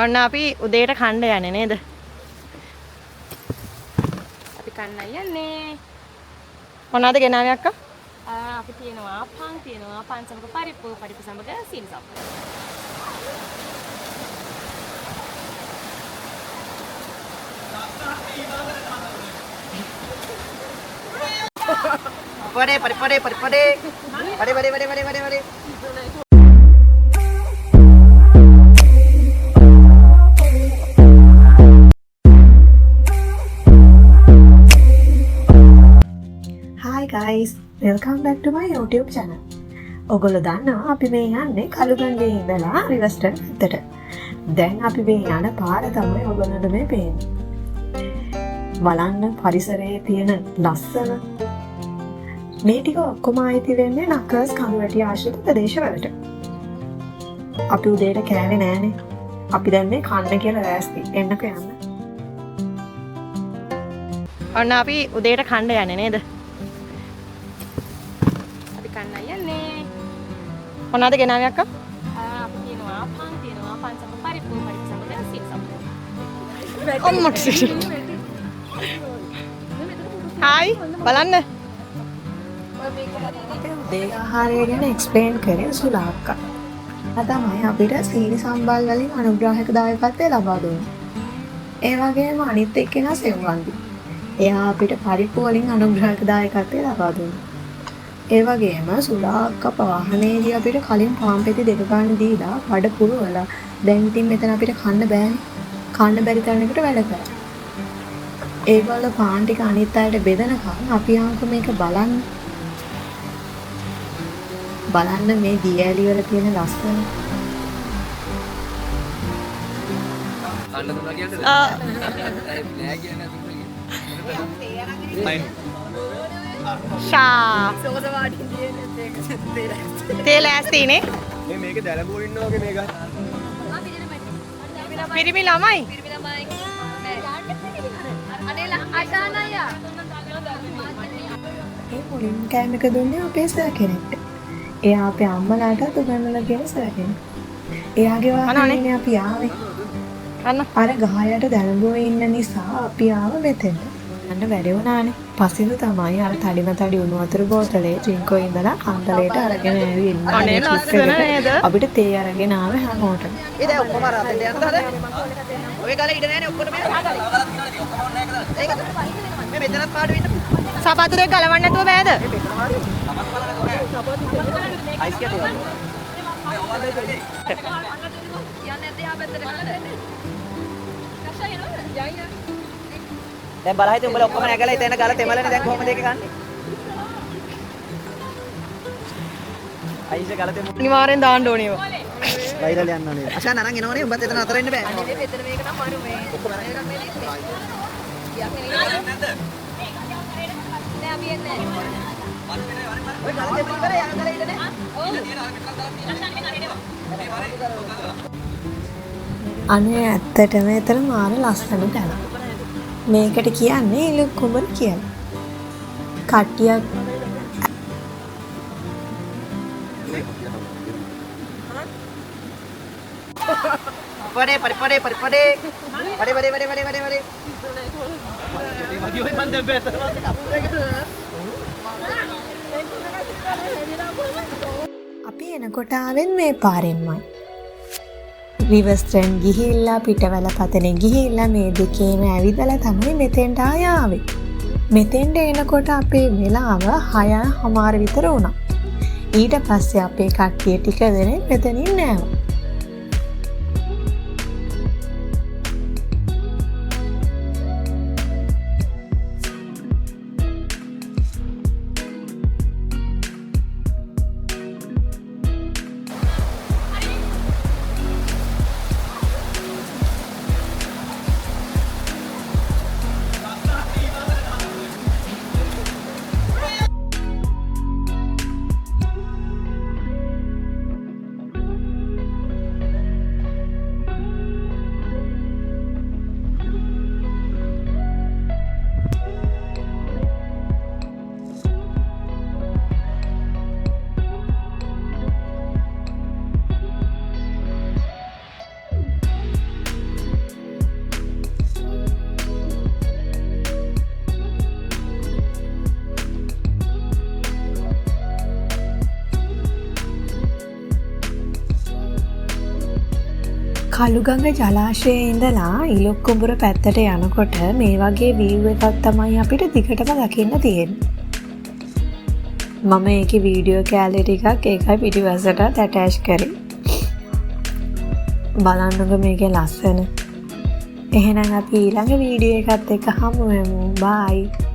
ඔන්න අපි උදේට කන්න යන්නේ නේද? අපි කන්නයි යන්නේ. මොනවද ගෙනාවේ අක්කා? අපි තියෙනවා පන් සමග පරිප්පු සමග සීනි සප්පු. Pade. Hi guys, welcome back to my YouTube channel. ඔගොල්ලෝ දන්නවා අපි මේ යන්නේ කළුගඟේ ඉඳලා රිවර්ස්ටන් පැත්තට. දැන් අපි මේ යන පාර තමයි ඔයගොල්ලන්ට මේ පේන්නේ. බලන්න පරිසරයේ තියෙන ලස්සන. මේ ටික ඔක්කොම ආйти වෙන්නේ නකර්ස් කඳුවැටිය ආශ්‍රිත ප්‍රදේශවලට. අපි උදේට කෑවේ නෑනේ. අපි දැන් මේ කන්න කියලා රැස්ති. එන්නකෝ යන්න. ඔන්න අපි උදේට කන්න යන්නේ නේද? අපි කන්නයි යන්නේ. මොනවද ගෙනාවේ අක්කා? අපි තියෙනවා පන් සමග පරිප්පු සමග සීනි සප්පු. අම්මට සිටි. හායි බලන්න. උදේ ආහාරය ගැන එක්ස්ප්ලේන් කරේ සුලාක්කා. තමයි අපිට සීනි සම්බල් වලින් අනුග්‍රහක දායකත්වය ලබා දුන්නේ. ඒ වගේම අනිත් එක්කෙනා සෙව්වන්දි. එයා අපිට පරිප්පු වලින් අනුග්‍රහක දායකත්වය ලබා දුන්නා. ඒ වගේම සුලාක්කා වාහනේදී අපිට කලින් පාන් පෙති දෙක ගන්න දීලා බඩ පුරවලා දැන් ඉතින් මෙතන අපිට කන්න බෑනේ. කන්න බැරි තරමකට වැඩ කරා. ඒගොල්ලෝ පාන් ටික අනිත් අයට බෙදනකම් අපි ආන්කෝ මේක බලන්න. බලන්න මේ දියැලි වල තියෙන ලස්සන. කන්න දුන්නා කියන්නේ නෑ කියන්නේ ෂා සෝද වාඩින් තියෙන්නේ ඒක තේ ලෑස්තිනේ. මේක දැලඹුව ඉන්න වගේ මේක. පිරිමි ළමයි. ඒ මුලින් කෑම එක දුන්නේ අපේ සර් කෙනෙක්ට. එයා අපේ අම්මලාට උගන්වලා කියන සර් කෙනෙක්. එයාගේ වාහනේනේ අපි ආවේ. අන්න අර ගහයට දැලඹුවේ ඉන්න නිසා අපි ආව මෙතෙන්ට. යන්න වැඩි වුණානේ. පස්සේ තමයි අර තඩි උණු වතුර බෝතලේ ඩ්‍රින්කෝ ඉඳලා කන්දලේට අරගෙන ඇවිල්ලා. අනේ ලස්සන නේද? අපිට තේ අරගෙන ආවේ හැමෝටම. ඒ දැන් ඔක්කොම රාතෙන්ට යන්නද හද? ඔය ගාලා ඉඩ නෑනේ ඔක්කොම මේ. ඒකද? මේ මෙතනත් පාඩු වෙන්න. සපත්තු දෙක ගලවන්න නැතුව බෑද? අයිස් කැටේ. දැන් බලහිට උඹලා ඔක්කොම නැගලා ඉතින් ගාලා තෙමලනේ දැන් කොහොමද ඒක ගන්නෙ? අයිස් ගාලා තෙමු. අනිවාර්යෙන් දාන්න ඕනේ ඒවා. වෛරල් යන්න ඕනේ. අශාන් අරන් එනවනේ උඹත් එතන අතර ඉන්න බෑ. මෙතන මේක නම් මරු මේ. ඔක්කොම නෑ අපි එන්නේ. ඔය ගාලා තෙමලි කරේ යන්න ගාලා ඉන්නනේ. අනේ ඇත්තටම එතන මාර ලස්සන තැන. මේකට කියන්නේ ඉලුක් කුඹර කියලා. කට්ටියක් පඩේ. අපි එනකොට ආවෙන් මේ පාරෙන්මයි. රිවර්ස්ටන් ගිහිල්ලා පිටවල පතනේ ගිහිල්ලා මේ දෙකේම ඇවිදලා තමයි මෙතෙන්ට ආවේ. මෙතෙන්ට එනකොට අපේ වෙලාව 6:00 විතර වුණා. ඊට පස්සේ අපේ කට්ටිය ටික දෙනෙක් මෙතනින් නෑවා. කළුගඟ ජලාශයේ ඉඳලා ඉලොක්කුඹුර පැත්තට යනකොට මේ වගේ වීව් එකක් තමයි අපිට දිගටම දකින්න තියෙන්නේ. මම ඒකේ වීඩියෝ කැලේ ටිකක් ඒකයි පිටිපස්සට ඇටච් කරේ. බලන්නකෝ මේකේ ලස්සන. එහෙනම් අපි ඊළඟ වීඩියෝ එකත් එක්ක හමු වෙමු. බයි.